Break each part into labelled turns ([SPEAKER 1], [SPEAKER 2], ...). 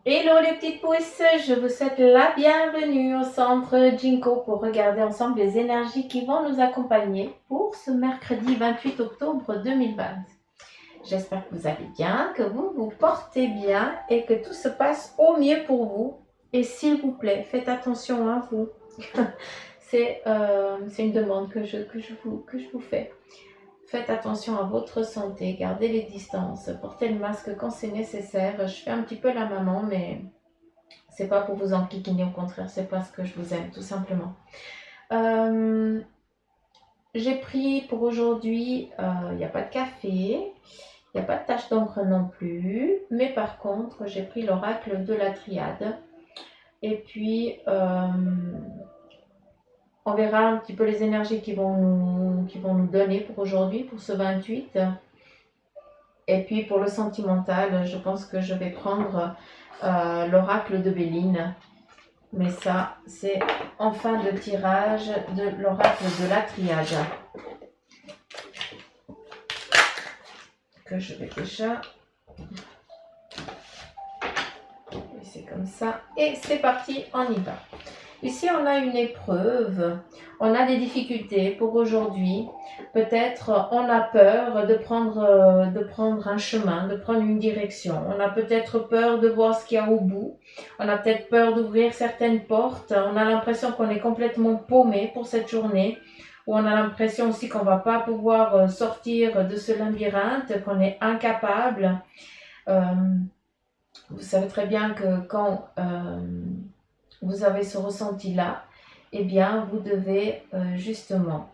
[SPEAKER 1] Hello les petites pousses, je vous souhaite la bienvenue au centre Jinko pour regarder ensemble les énergies qui vont nous accompagner pour ce mercredi 28 octobre 2020. J'espère que vous allez bien, que vous vous portez bien et que tout se passe au mieux pour vous. Et s'il vous plaît, faites attention à vous. C'est une demande que je vous fais. Faites attention à votre santé, gardez les distances, portez le masque quand c'est nécessaire. Je fais un petit peu la maman, mais c'est pas pour vous enquiquiner, au contraire, c'est parce que je vous aime, tout simplement. J'ai pris pour aujourd'hui, il n'y a pas de café, il n'y a pas de tache d'encre non plus, mais par contre, j'ai pris l'oracle de la triade. Et puis, on verra un petit peu les énergies qui vont nous donner pour aujourd'hui, pour ce 28. Et puis, pour le sentimental, je pense que je vais prendre l'oracle de Béline. Mais ça, c'est en fin de tirage de l'oracle de la triade. Que je vais déjà... C'est comme ça. Et c'est parti, on y va. Ici, on a une épreuve, on a des difficultés pour aujourd'hui. Peut-être on a peur de prendre un chemin, de prendre une direction. On a peut-être peur de voir ce qu'il y a au bout. On a peut-être peur d'ouvrir certaines portes. On a l'impression qu'on est complètement paumé pour cette journée. Ou on a l'impression aussi qu'on ne va pas pouvoir sortir de ce labyrinthe, qu'on est incapable. Vous savez très bien que quand vous avez ce ressenti-là, eh bien, vous devez justement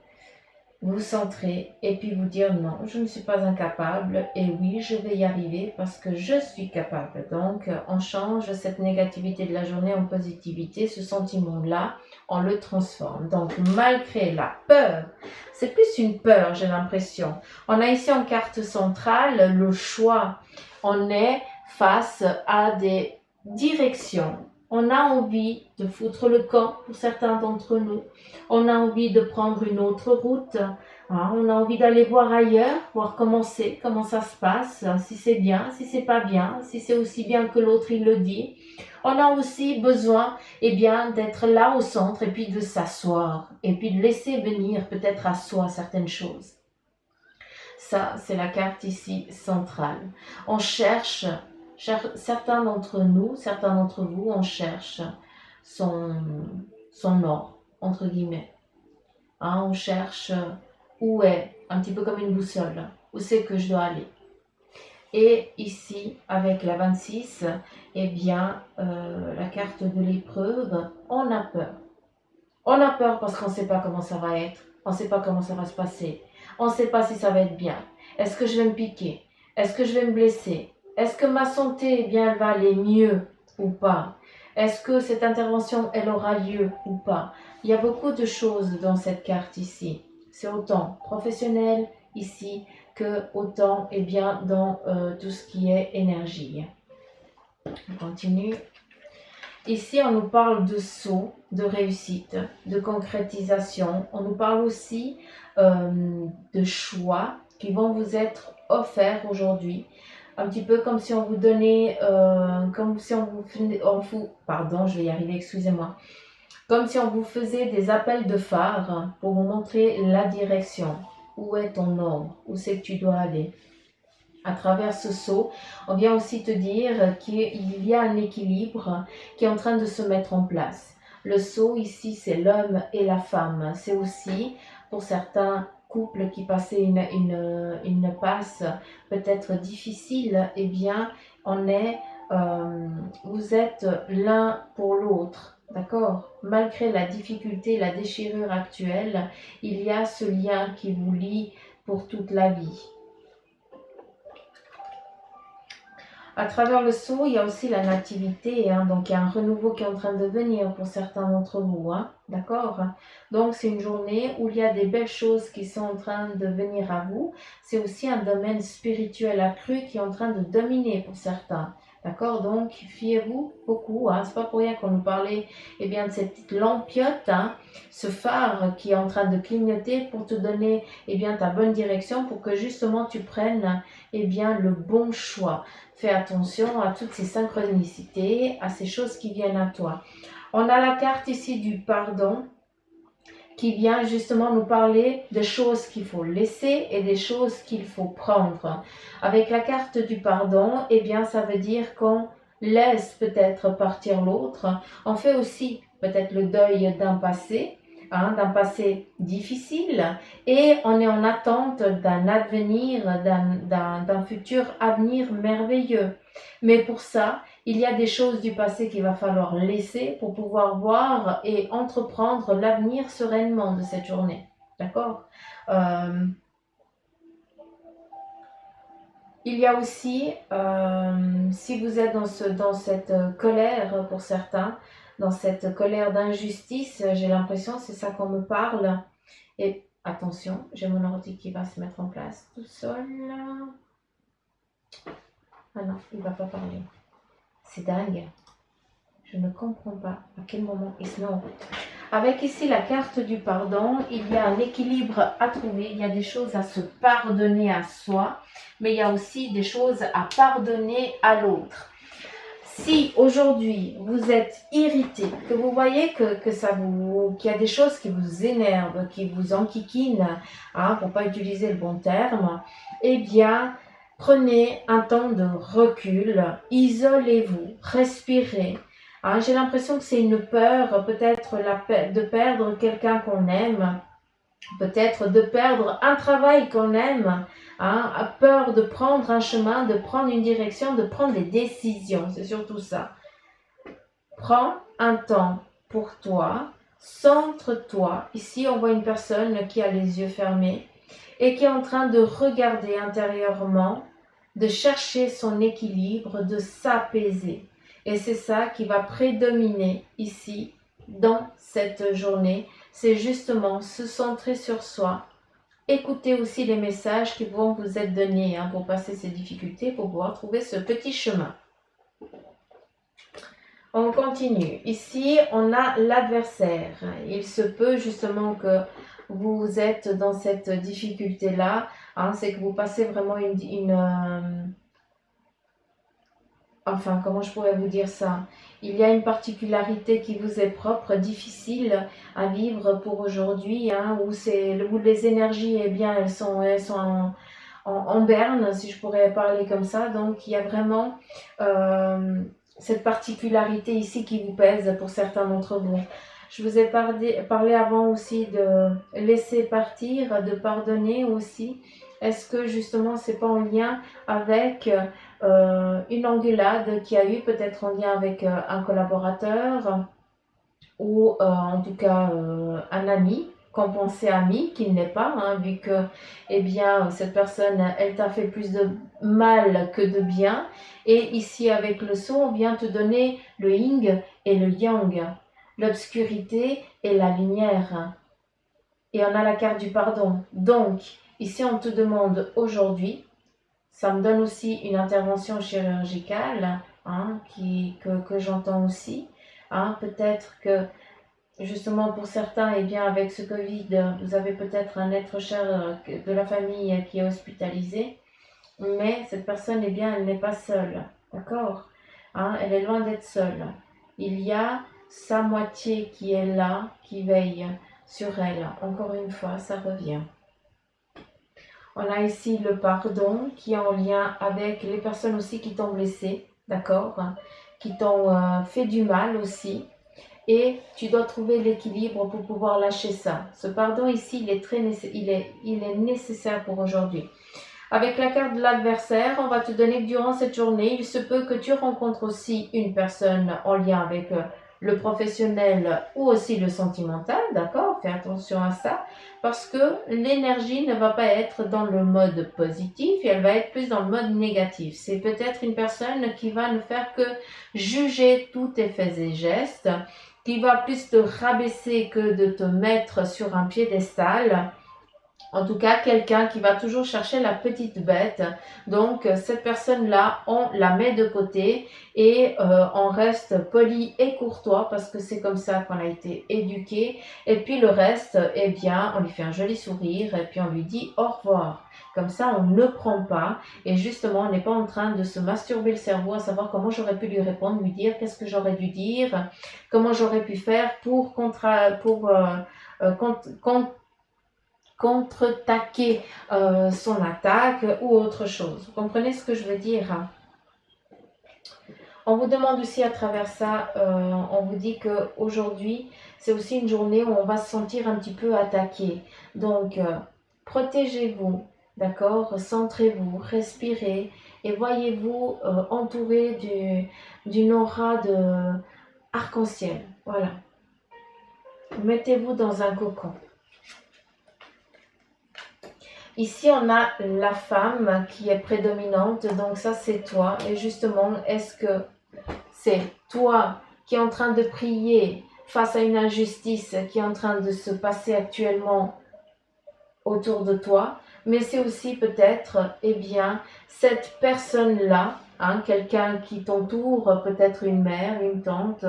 [SPEAKER 1] vous centrer et puis vous dire non, je ne suis pas incapable et oui, je vais y arriver parce que je suis capable. Donc, on change cette négativité de la journée en positivité, ce sentiment-là, on le transforme. Donc, malgré la peur, c'est plus une peur, j'ai l'impression. On a ici en carte centrale le choix. On est face à des directions. On a envie de foutre le camp pour certains d'entre nous. On a envie de prendre une autre route. On a envie d'aller voir ailleurs, voir comment c'est, comment ça se passe, si c'est bien, si c'est pas bien, si c'est aussi bien que l'autre il le dit. On a aussi besoin, eh bien, d'être là au centre et puis de s'asseoir et puis de laisser venir peut-être à soi certaines choses. Ça, c'est la carte ici centrale. On cherche certains d'entre nous, certains d'entre vous, on cherche son or, entre guillemets. On cherche où est, un petit peu comme une boussole, où c'est que je dois aller. Et ici, avec la 26, eh bien, la carte de l'épreuve, on a peur. On a peur parce qu'on ne sait pas comment ça va être, on ne sait pas comment ça va se passer, on ne sait pas si ça va être bien. Est-ce que je vais me piquer? Est-ce que je vais me blesser? Est-ce que ma santé, eh bien, elle va aller mieux ou pas? Est-ce que cette intervention, elle aura lieu ou pas? Il y a beaucoup de choses dans cette carte ici. C'est autant professionnel ici que autant eh bien, dans tout ce qui est énergie. On continue. Ici, on nous parle de saut, de réussite, de concrétisation. On nous parle aussi de choix qui vont vous être offerts aujourd'hui. Un petit peu comme si on vous donnait, comme si pardon, je vais y arriver, excusez-moi. Comme si on vous faisait des appels de phare pour vous montrer la direction. Où est ton ombre? Où c'est que tu dois aller? À travers ce saut, on vient aussi te dire qu'il y a un équilibre qui est en train de se mettre en place. Le saut ici, c'est l'homme et la femme. C'est aussi, pour certains couples qui passaient une passe peut-être difficile, eh bien, vous êtes l'un pour l'autre. D'accord? Malgré la difficulté, la déchirure actuelle, il y a ce lien qui vous lie pour toute la vie. À travers le saut, il y a aussi la nativité, donc il y a un renouveau qui est en train de venir pour certains d'entre vous, d'accord? Donc c'est une journée où il y a des belles choses qui sont en train de venir à vous. C'est aussi un domaine spirituel accru qui est en train de dominer pour certains. D'accord? Donc, fiez-vous beaucoup. Hein. C'est pas pour rien qu'on nous parlait bien, de cette petite lampiote, hein, ce phare qui est en train de clignoter pour te donner bien, ta bonne direction pour que justement tu prennes bien, le bon choix. Fais attention à toutes ces synchronicités, à ces choses qui viennent à toi. On a la carte ici du pardon qui vient justement nous parler des choses qu'il faut laisser et des choses qu'il faut prendre. Avec la carte du pardon, bien, ça veut dire qu'on laisse peut-être partir l'autre. On fait aussi peut-être le deuil d'un passé, hein, d'un passé difficile, et on est en attente d'un avenir, d'un futur avenir merveilleux. Mais pour ça, il y a des choses du passé qu'il va falloir laisser pour pouvoir voir et entreprendre l'avenir sereinement de cette journée. D'accord? Il y a aussi, si vous êtes dans cette colère pour certains, dans cette colère d'injustice, j'ai l'impression, c'est ça qu'on me parle. Et attention, j'ai mon ordi qui va se mettre en place tout seul. Ah non, il ne va pas parler. C'est dingue. Je ne comprends pas à quel moment il se met en route. Avec ici la carte du pardon, il y a un équilibre à trouver. Il y a des choses à se pardonner à soi, mais il y a aussi des choses à pardonner à l'autre. Si aujourd'hui vous êtes irrité, que vous voyez qu'il y a des choses qui vous énervent, qui vous enquiquinent, hein, pour ne pas utiliser le bon terme, eh bien, prenez un temps de recul, isolez-vous, respirez. Hein, j'ai l'impression que c'est une peur, peut-être de perdre quelqu'un qu'on aime, peut-être de perdre un travail qu'on aime, hein, a peur de prendre un chemin, de prendre une direction, de prendre des décisions. C'est surtout ça. Prends un temps pour toi, centre-toi. Ici, on voit une personne qui a les yeux fermés et qui est en train de regarder intérieurement, de chercher son équilibre, de s'apaiser. Et c'est ça qui va prédominer ici, dans cette journée. C'est justement se centrer sur soi. Écoutez aussi les messages qui vont vous être donnés, hein, pour passer ces difficultés, pour pouvoir trouver ce petit chemin. On continue. Ici, on a l'adversaire. Il se peut justement que vous êtes dans cette difficulté-là. Hein, c'est que vous passez vraiment enfin, comment je pourrais vous dire ça? Il y a une particularité qui vous est propre, difficile à vivre pour aujourd'hui, hein, où les énergies, bien, elles sont en berne, si je pourrais parler comme ça. Donc, il y a vraiment cette particularité ici qui vous pèse pour certains d'entre vous. Je vous ai parlé avant aussi de laisser partir, de pardonner aussi. Est-ce que justement c'est pas en lien avec une engueulade qui a eu peut-être en lien avec un collaborateur ou en tout cas un ami, qu'on pensait ami, qui ne l'est pas, hein, vu que bien, cette personne, elle t'a fait plus de mal que de bien. Et ici, avec le son, on vient te donner le yin et le yang, l'obscurité et la lumière. Et on a la carte du pardon. Donc, ici, on te demande aujourd'hui, ça me donne aussi une intervention chirurgicale, hein, que j'entends aussi. Hein, peut-être que justement pour certains, bien, avec ce Covid, vous avez peut-être un être cher de la famille qui est hospitalisé, mais cette personne, bien, elle n'est pas seule, d'accord? Hein, elle est loin d'être seule. Il y a sa moitié qui est là, qui veille sur elle. Encore une fois, ça revient. On a ici le pardon qui est en lien avec les personnes aussi qui t'ont blessé, d'accord? Qui t'ont fait du mal aussi. Et tu dois trouver l'équilibre pour pouvoir lâcher ça. Ce pardon ici, il est nécessaire pour aujourd'hui. Avec la carte de l'adversaire, on va te donner que durant cette journée, il se peut que tu rencontres aussi une personne en lien avec le professionnel ou aussi le sentimental, d'accord? Fais attention à ça, parce que l'énergie ne va pas être dans le mode positif, et elle va être plus dans le mode négatif. C'est peut-être une personne qui va ne faire que juger tous tes faits et gestes, qui va plus te rabaisser que de te mettre sur un piédestal. En tout cas, quelqu'un qui va toujours chercher la petite bête. Donc, cette personne-là, on la met de côté et on reste poli et courtois parce que c'est comme ça qu'on a été éduqué. Et puis le reste, eh bien, on lui fait un joli sourire et puis on lui dit au revoir. Comme ça, on ne prend pas et justement, on n'est pas en train de se masturber le cerveau à savoir comment j'aurais pu lui répondre, lui dire qu'est-ce que j'aurais dû dire, comment j'aurais pu faire pour contre-attaquer son attaque ou autre chose. Vous comprenez ce que je veux dire? On vous demande aussi à travers ça, on vous dit qu'aujourd'hui, c'est aussi une journée où on va se sentir un petit peu attaqué. Donc, protégez-vous, d'accord? Centrez-vous, respirez et voyez-vous entouré d'une aura de arc-en-ciel. Voilà. Mettez-vous dans un cocon. Ici, on a la femme qui est prédominante, donc ça c'est toi. Et justement, est-ce que c'est toi qui es en train de prier face à une injustice qui est en train de se passer actuellement autour de toi, mais c'est aussi peut-être, eh bien, cette personne-là, hein, quelqu'un qui t'entoure, peut-être une mère, une tante,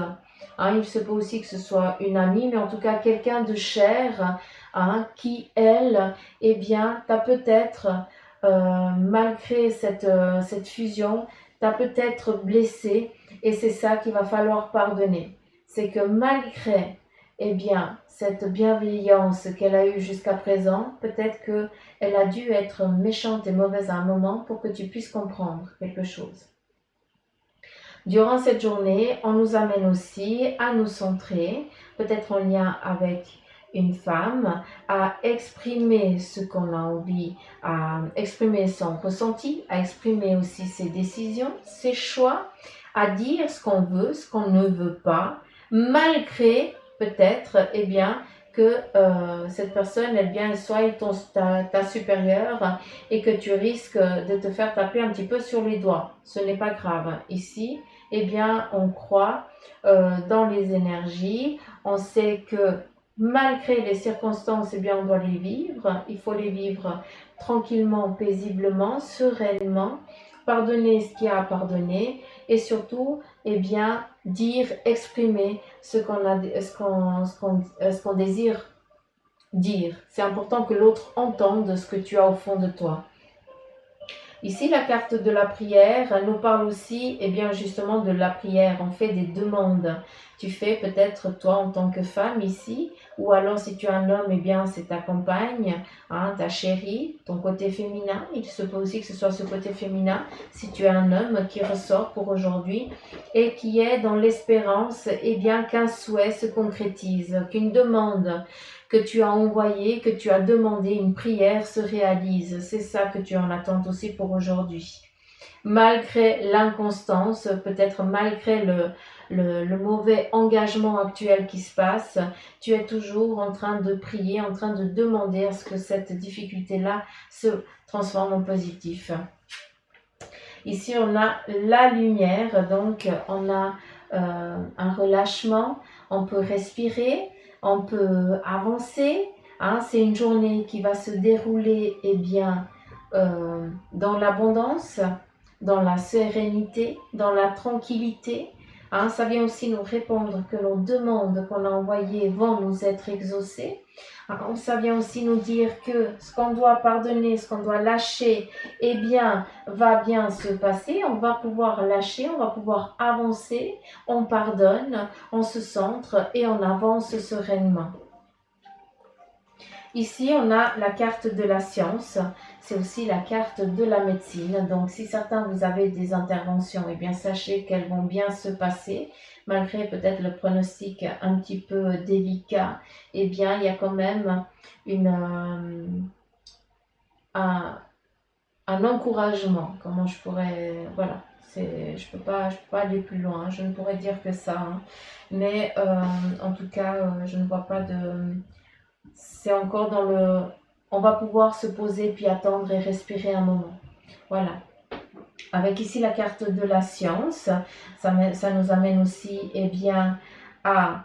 [SPEAKER 1] hein, il se peut aussi que ce soit une amie, mais en tout cas quelqu'un de cher, hein, qui, elle, eh bien, t'a peut-être, malgré cette fusion, t'a peut-être blessé, et c'est ça qu'il va falloir pardonner. C'est que malgré eh bien, cette bienveillance qu'elle a eue jusqu'à présent, peut-être qu'elle a dû être méchante et mauvaise à un moment pour que tu puisses comprendre quelque chose. Durant cette journée, on nous amène aussi à nous centrer, peut-être en lien avec une femme, à exprimer ce qu'on a envie, à exprimer son ressenti, à exprimer aussi ses décisions, ses choix, à dire ce qu'on veut, ce qu'on ne veut pas, malgré peut-être, eh bien, que cette personne, eh bien, soit ta supérieure et que tu risques de te faire taper un petit peu sur les doigts. Ce n'est pas grave. Ici, eh bien, on croit dans les énergies. On sait que malgré les circonstances, eh bien, on doit les vivre. Il faut les vivre tranquillement, paisiblement, sereinement, pardonner ce qu'il y a à pardonner et surtout, eh bien, dire, exprimer ce qu'on désire dire. C'est important que l'autre entende ce que tu as au fond de toi. Ici, la carte de la prière, elle nous parle aussi, eh bien, justement, de la prière. On fait des demandes. Tu fais peut-être toi en tant que femme ici, ou alors si tu es un homme, eh bien, c'est ta compagne, hein, ta chérie, ton côté féminin. Il se peut aussi que ce soit ce côté féminin, si tu es un homme qui ressort pour aujourd'hui et qui est dans l'espérance, eh bien, qu'un souhait se concrétise, qu'une demande que tu as envoyé, que tu as demandé, une prière se réalise. C'est ça que tu en attends aussi pour aujourd'hui. Malgré l'inconstance, peut-être malgré le mauvais engagement actuel qui se passe, tu es toujours en train de prier, en train de demander à ce que cette difficulté-là se transforme en positif. Ici, on a la lumière, donc on a un relâchement, on peut respirer, on peut avancer. Hein, c'est une journée qui va se dérouler eh bien, dans l'abondance, dans la sérénité, dans la tranquillité. Hein, ça vient aussi nous répondre que nos demandes qu'on a envoyées vont nous être exaucées. Hein, ça vient aussi nous dire que ce qu'on doit pardonner, ce qu'on doit lâcher, eh bien, va bien se passer. On va pouvoir lâcher, on va pouvoir avancer, on pardonne, on se centre et on avance sereinement. Ici, on a la carte de la science, c'est aussi la carte de la médecine. Donc, si certains vous avez des interventions, eh bien, sachez qu'elles vont bien se passer, malgré peut-être le pronostic un petit peu délicat. Eh bien, il y a quand même un encouragement. Comment je pourrais, voilà. Je peux pas aller plus loin. Je ne pourrais dire que ça. Hein. Mais en tout cas, je ne vois pas de c'est encore dans le... On va pouvoir se poser, puis attendre et respirer un moment. Voilà. Avec ici la carte de la science, ça nous amène aussi eh bien, à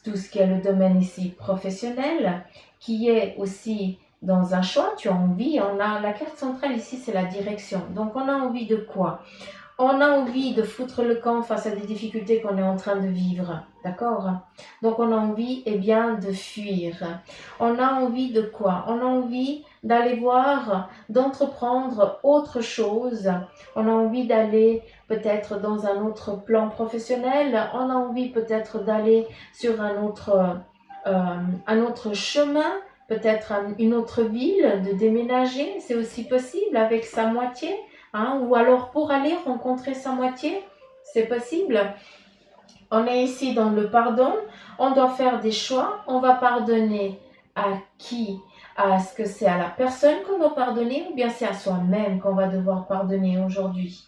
[SPEAKER 1] tout ce qui est le domaine ici professionnel, qui est aussi dans un choix, tu as envie, on a la carte centrale ici, c'est la direction. Donc on a envie de quoi? On a envie de foutre le camp face à des difficultés qu'on est en train de vivre, d'accord? Donc on a envie, eh bien, de fuir. On a envie de quoi? On a envie d'aller voir, d'entreprendre autre chose. On a envie d'aller peut-être dans un autre plan professionnel. On a envie peut-être d'aller sur un autre chemin, peut-être une autre ville, de déménager. C'est aussi possible avec sa moitié. Hein, ou alors pour aller rencontrer sa moitié, c'est possible. On est ici dans le pardon, on doit faire des choix, on va pardonner à qui? Est-ce que c'est à la personne qu'on doit pardonner ou bien c'est à soi-même qu'on va devoir pardonner aujourd'hui?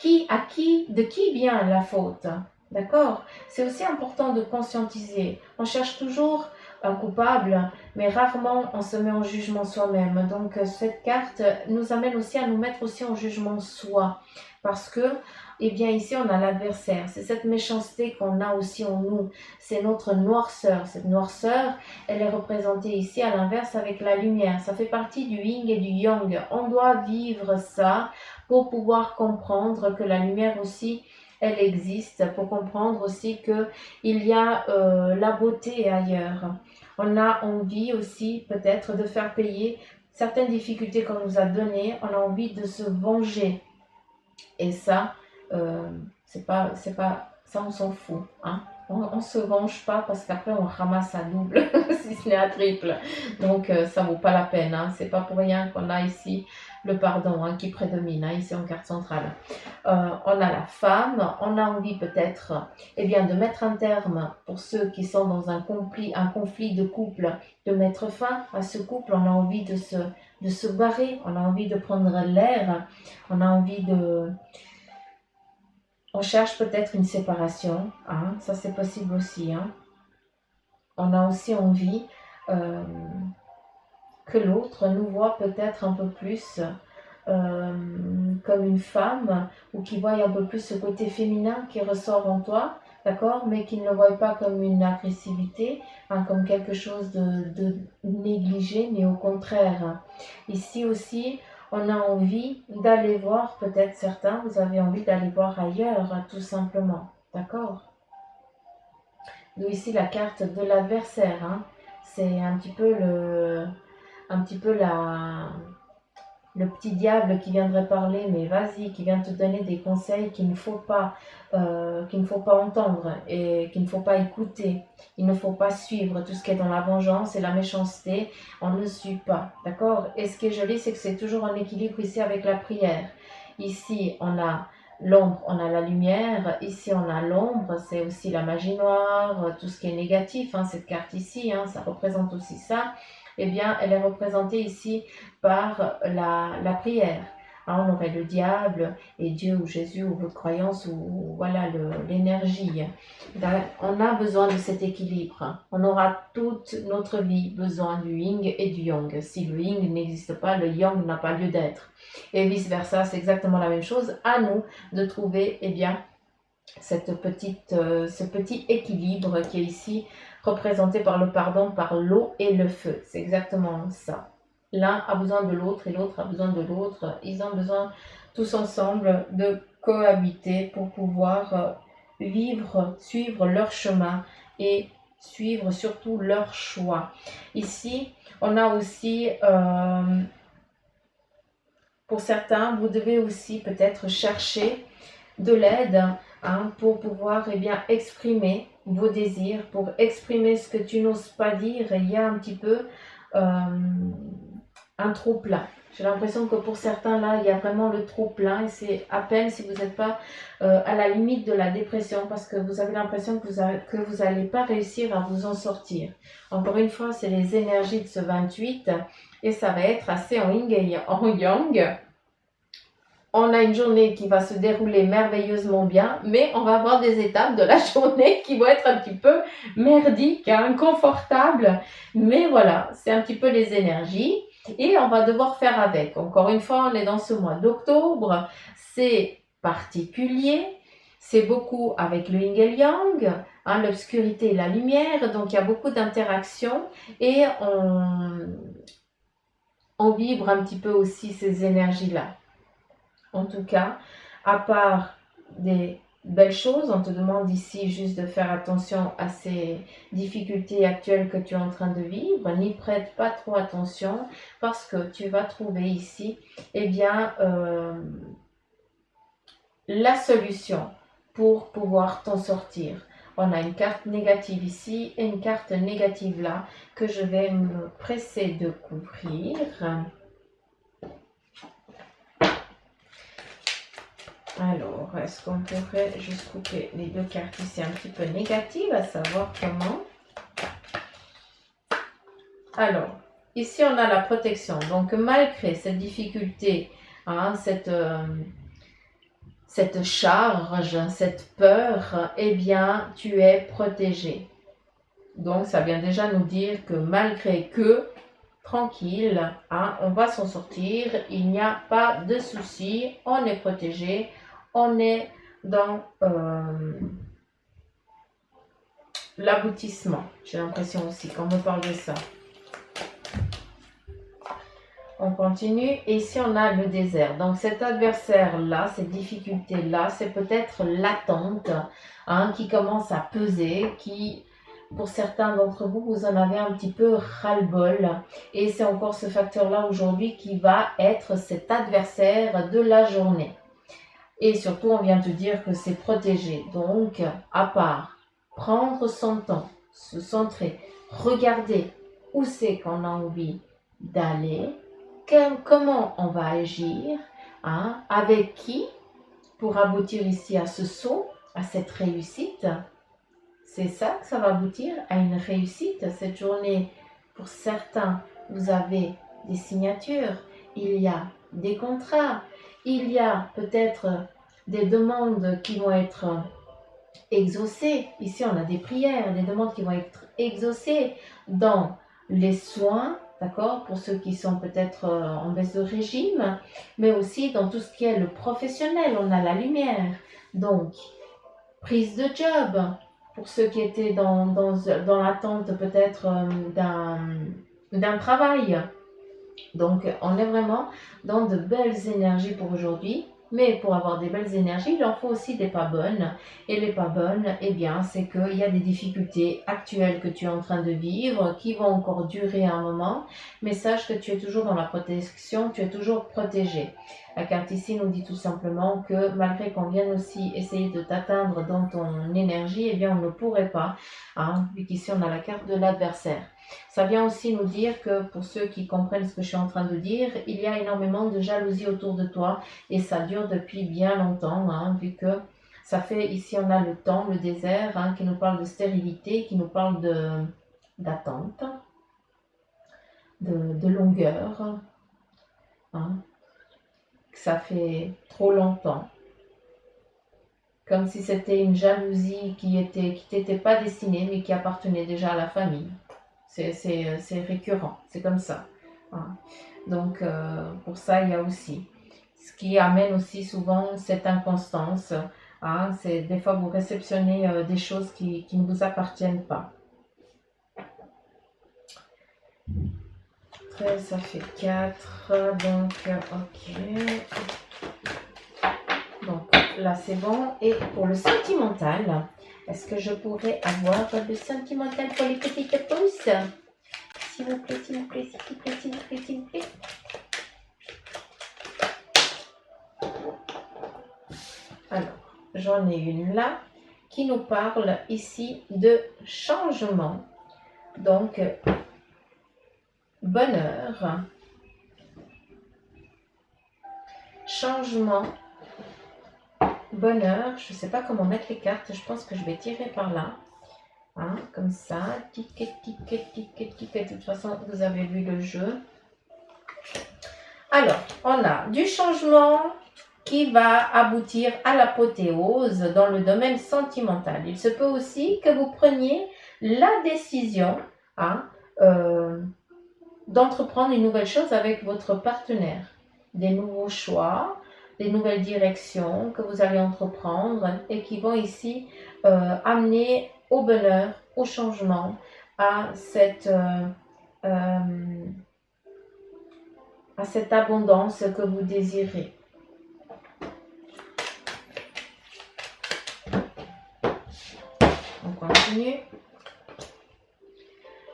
[SPEAKER 1] De qui vient la faute? D'accord? C'est aussi important de conscientiser. On cherche toujours un coupable, mais rarement on se met en jugement soi-même. Donc cette carte nous amène aussi à nous mettre aussi en jugement soi. Parce que, eh bien ici on a l'adversaire. C'est cette méchanceté qu'on a aussi en nous. C'est notre noirceur. Cette noirceur, elle est représentée ici à l'inverse avec la lumière. Ça fait partie du yin et du yang. On doit vivre ça pour pouvoir comprendre que la lumière aussi, elle existe, pour comprendre aussi qu'il y a la beauté ailleurs. On a envie aussi peut-être de faire payer certaines difficultés qu'on nous a données. On a envie de se venger. Et ça, ça on s'en fout. Hein. On ne se venge pas parce qu'après on ramasse à double, si ce n'est à triple. Donc ça vaut pas la peine. Hein. C'est pas pour rien qu'on a ici le pardon qui prédomine, ici en carte centrale. On a la femme, on a envie peut-être de mettre un terme pour ceux qui sont dans un conflit de couple, de mettre fin à ce couple. On a envie de se barrer, on a envie de prendre l'air, on a envie de... On cherche peut-être une séparation, ça c'est possible aussi. On a aussi envie que l'autre nous voit peut-être un peu plus comme une femme, ou qui voit un peu plus ce côté féminin qui ressort en toi, d'accord, mais qui ne le voit pas comme une agressivité, comme quelque chose de négligé, mais au contraire. Ici aussi, on a envie d'aller voir, peut-être certains, vous avez envie d'aller voir ailleurs, tout simplement, d'accord. D'où ici la carte de l'adversaire, c'est un petit peu le petit diable qui viendrait parler, mais vas-y, qui vient te donner des conseils qu'il ne faut pas entendre et qu'il ne faut pas écouter. Il ne faut pas suivre tout ce qui est dans la vengeance et la méchanceté. On ne suit pas, d'accord? Et ce qui est joli, c'est que c'est toujours en équilibre ici avec la prière. Ici, on a l'ombre, on a la lumière. Ici, on a l'ombre, c'est aussi la magie noire, tout ce qui est négatif. Cette carte ici, ça représente aussi ça. Eh bien, elle est représentée ici par la prière. On aurait le diable et Dieu ou Jésus ou votre croyance ou voilà l'énergie. On a besoin de cet équilibre. On aura toute notre vie besoin du yin et du yang. Si le yin n'existe pas, le yang n'a pas lieu d'être. Et vice versa, c'est exactement la même chose. À nous de trouver ce petit équilibre qui est ici représenté par le pardon, par l'eau et le feu. C'est exactement ça. L'un a besoin de l'autre et l'autre a besoin de l'autre. Ils ont besoin tous ensemble de cohabiter pour pouvoir suivre leur chemin et suivre surtout leur choix. Ici, on a aussi, pour certains, vous devez aussi peut-être chercher de l'aide pour pouvoir exprimer vos désirs, pour exprimer ce que tu n'oses pas dire. Il y a un petit peu un trop plein. J'ai l'impression que pour certains là, il y a vraiment le trop plein et c'est à peine si vous n'êtes pas à la limite de la dépression parce que vous avez l'impression que vous n'allez pas réussir à vous en sortir. Encore une fois, c'est les énergies de ce 28 et ça va être assez en yin et en yang. On a une journée qui va se dérouler merveilleusement bien, mais on va avoir des étapes de la journée qui vont être un petit peu merdiques, inconfortables. Mais voilà, c'est un petit peu les énergies et on va devoir faire avec. Encore une fois, on est dans ce mois d'octobre, c'est particulier, c'est beaucoup avec le yin et le yang, l'obscurité et la lumière, donc il y a beaucoup d'interactions et on vibre un petit peu aussi ces énergies-là. En tout cas, à part des belles choses, on te demande ici juste de faire attention à ces difficultés actuelles que tu es en train de vivre. N'y prête pas trop attention parce que tu vas trouver ici, eh bien, la solution pour pouvoir t'en sortir. On a une carte négative ici et une carte négative là que je vais me presser de couvrir. Alors, est-ce qu'on pourrait juste couper les deux cartes ici un petit peu négatives, à savoir comment. Alors, ici on a la protection. Donc, malgré cette difficulté, hein, cette charge, cette peur, eh bien, tu es protégé. Donc, ça vient déjà nous dire que malgré que, tranquille, hein, on va s'en sortir, il n'y a pas de souci, on est protégé, on est dans l'aboutissement. J'ai l'impression aussi qu'on me parle de ça. On continue et ici on a le désert. Donc cet adversaire-là, cette difficulté-là, c'est peut-être l'attente hein, qui commence à peser, qui pour certains d'entre vous, vous en avez un petit peu ras-le-bol. Et c'est encore ce facteur-là aujourd'hui qui va être cet adversaire de la journée. Et surtout, on vient te dire que c'est protégé. Donc, à part prendre son temps, se centrer, regarder où c'est qu'on a envie d'aller, comment on va agir, hein, avec qui, pour aboutir ici à ce saut, à cette réussite. C'est ça que ça va aboutir à une réussite. Cette journée, pour certains, vous avez des signatures, il y a des contrats, il y a peut-être des demandes qui vont être exaucées. Ici, on a des prières, des demandes qui vont être exaucées dans les soins, d'accord, pour ceux qui sont peut-être en baisse de régime, mais aussi dans tout ce qui est le professionnel, on a la lumière. Donc, prise de job, pour ceux qui étaient dans l'attente peut-être d'un travail. Donc, on est vraiment dans de belles énergies pour aujourd'hui. Mais pour avoir des belles énergies, il en faut aussi des pas bonnes. Et les pas bonnes, eh bien, c'est qu'il y a des difficultés actuelles que tu es en train de vivre, qui vont encore durer un moment. Mais sache que tu es toujours dans la protection, tu es toujours protégé. La carte ici nous dit tout simplement que malgré qu'on vienne aussi essayer de t'atteindre dans ton énergie, eh bien, on ne pourrait pas, hein, vu qu'ici on a la carte de l'adversaire. Ça vient aussi nous dire que pour ceux qui comprennent ce que je suis en train de dire, il y a énormément de jalousie autour de toi et ça dure depuis bien longtemps, hein, vu que ça fait, ici on a le temps, le désert, hein, qui nous parle de stérilité, qui nous parle d'attente, de longueur, hein, que ça fait trop longtemps. Comme si c'était une jalousie qui t'était pas destinée, mais qui appartenait déjà à la famille. C'est récurrent, c'est comme ça. Hein. Donc, pour ça, il y a aussi. Ce qui amène aussi souvent cette inconstance. Hein, c'est des fois vous réceptionnez des choses qui ne vous appartiennent pas. 13, ça fait 4. Donc, ok. Donc, là, c'est bon. Et pour le sentimental, est-ce que je pourrais avoir le sentimental pour les petites pousses? S'il vous plaît, s'il vous plaît, s'il vous plaît, s'il vous plaît, s'il vous plaît. Alors, j'en ai une là qui nous parle ici de changement. Donc, bonheur, changement, bonheur. Je ne sais pas comment mettre les cartes. Je pense que je vais tirer par là. Hein, comme ça. Ticket, ticket, ticket, ticket. De toute façon, vous avez vu le jeu. Alors, on a du changement qui va aboutir à l'apothéose dans le domaine sentimental. Il se peut aussi que vous preniez la décision hein, d'entreprendre une nouvelle chose avec votre partenaire. Des nouveaux choix, des nouvelles directions que vous allez entreprendre et qui vont ici amener au bonheur, au changement, à cette à cette abondance que vous désirez. On continue.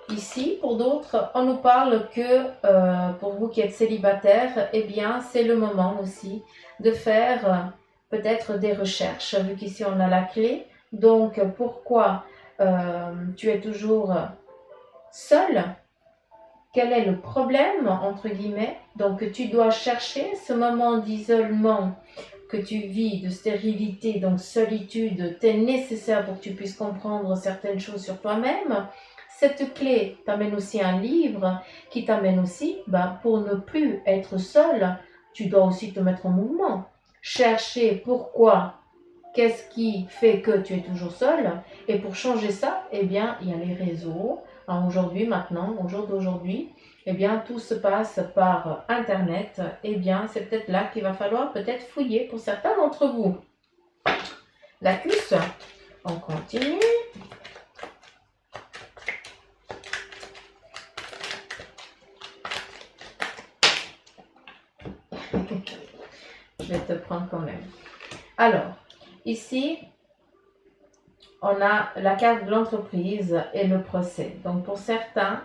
[SPEAKER 1] Ici, pour d'autres, on nous parle que pour vous qui êtes célibataire, eh bien, c'est le moment aussi de faire peut-être des recherches, vu qu'ici on a la clé. Donc, pourquoi tu es toujours seul? Quel est le problème, entre guillemets? Donc, tu dois chercher ce moment d'isolement que tu vis, de stérilité, donc solitude, t'est nécessaire pour que tu puisses comprendre certaines choses sur toi-même. Cette clé t'amène aussi un livre qui t'amène aussi, pour ne plus être seul, tu dois aussi te mettre en mouvement. Chercher pourquoi, qu'est-ce qui fait que tu es toujours seul. Et pour changer ça, eh bien, il y a les réseaux. Aujourd'hui, maintenant, au jour d'aujourd'hui, eh bien, tout se passe par Internet. Eh bien, c'est peut-être là qu'il va falloir peut-être fouiller pour certains d'entre vous. La cuisse, on continue. Je vais te prendre quand même. Alors, ici, on a la carte de l'entreprise et le procès. Donc, pour certains,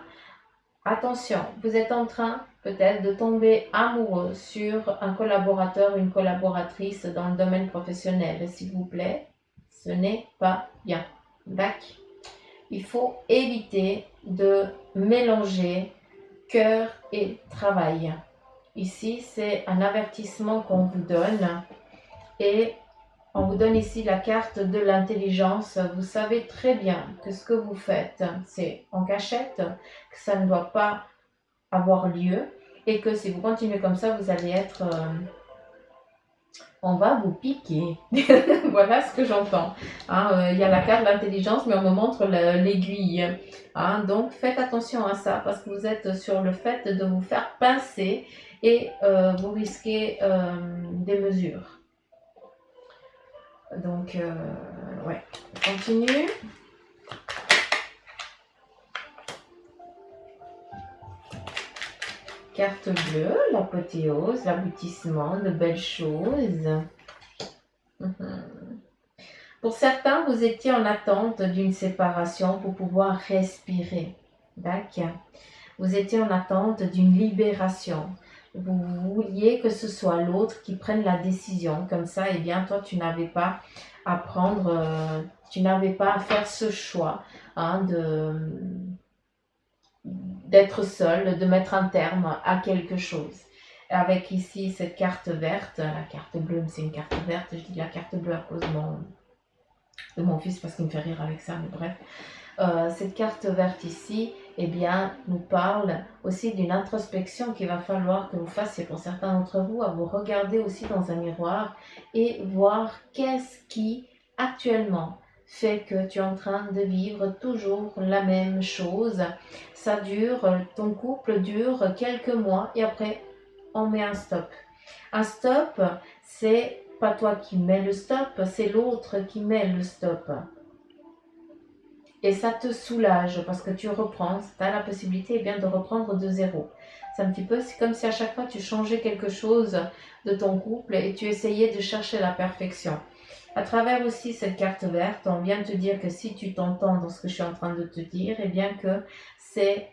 [SPEAKER 1] attention, vous êtes en train peut-être de tomber amoureux sur un collaborateur ou une collaboratrice dans le domaine professionnel. S'il vous plaît, ce n'est pas bien. D'accord? Il faut éviter de mélanger cœur et travail. Ici, c'est un avertissement qu'on vous donne et on vous donne ici la carte de l'intelligence. Vous savez très bien que ce que vous faites, c'est en cachette, que ça ne doit pas avoir lieu et que si vous continuez comme ça, vous allez être... on va vous piquer. Voilà ce que j'entends. Il y a la carte de l'intelligence, mais on me montre l'aiguille. Donc, faites attention à ça parce que vous êtes sur le fait de vous faire pincer et vous risquez des mesures. Donc, ouais, on continue. Carte bleue, l'apothéose, l'aboutissement, de belles choses. Pour certains, vous étiez en attente d'une séparation pour pouvoir respirer. D'accord. Vous étiez en attente d'une libération. Vous vouliez que ce soit l'autre qui prenne la décision. Comme ça, eh bien, toi, tu n'avais pas à prendre, tu n'avais pas à faire ce choix d'être seul, de mettre un terme à quelque chose. Avec ici cette carte verte, la carte bleue, c'est une carte verte, je dis la carte bleue à cause de mon fils parce qu'il me fait rire avec ça, mais bref. Cette carte verte ici, eh bien, nous parle aussi d'une introspection qu'il va falloir que vous fassiez pour certains d'entre vous, à vous regarder aussi dans un miroir et voir qu'est-ce qui actuellement fait que tu es en train de vivre toujours la même chose. Ça dure, ton couple dure quelques mois et après, on met un stop. Un stop, c'est pas toi qui mets le stop, c'est l'autre qui met le stop. Et ça te soulage parce que tu reprends, tu as la possibilité bien de reprendre de zéro. C'est un petit peu comme si à chaque fois tu changeais quelque chose de ton couple et tu essayais de chercher la perfection. À travers aussi cette carte verte, on vient te dire que si tu t'entends dans ce que je suis en train de te dire, eh bien que c'est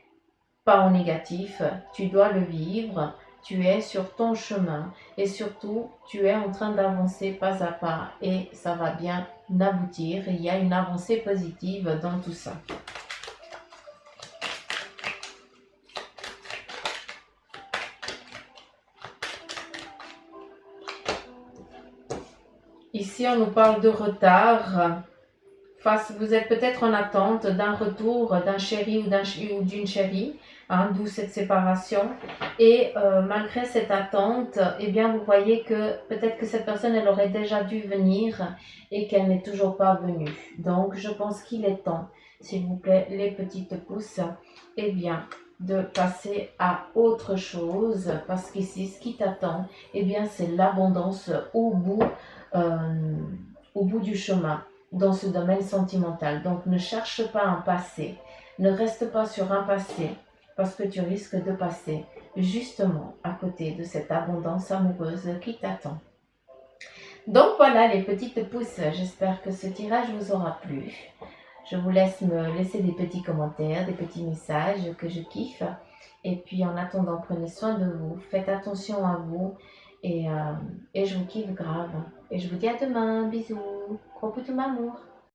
[SPEAKER 1] pas en négatif, tu dois le vivre, tu es sur ton chemin et surtout tu es en train d'avancer pas à pas et ça va bien aboutir. Il y a une avancée positive dans tout ça. Ici, on nous parle de retard. Vous êtes peut-être en attente d'un retour d'un chéri ou d'une chérie, d'où cette séparation. Et malgré cette attente, eh bien, vous voyez que peut-être que cette personne, elle aurait déjà dû venir et qu'elle n'est toujours pas venue. Donc, je pense qu'il est temps, s'il vous plaît, les petites pousses, eh bien, de passer à autre chose. Parce qu'ici, ce qui t'attend, eh bien, c'est l'abondance au bout du chemin dans ce domaine sentimental. Donc, ne cherche pas un passé. Ne reste pas sur un passé parce que tu risques de passer justement à côté de cette abondance amoureuse qui t'attend. Donc voilà les petites pousses, j'espère que ce tirage vous aura plu. Je vous laisse me laisser des petits commentaires, des petits messages que je kiffe. Et puis en attendant, prenez soin de vous, faites attention à vous et je vous kiffe grave. Et je vous dis à demain, bisous, gros poutou m'amour.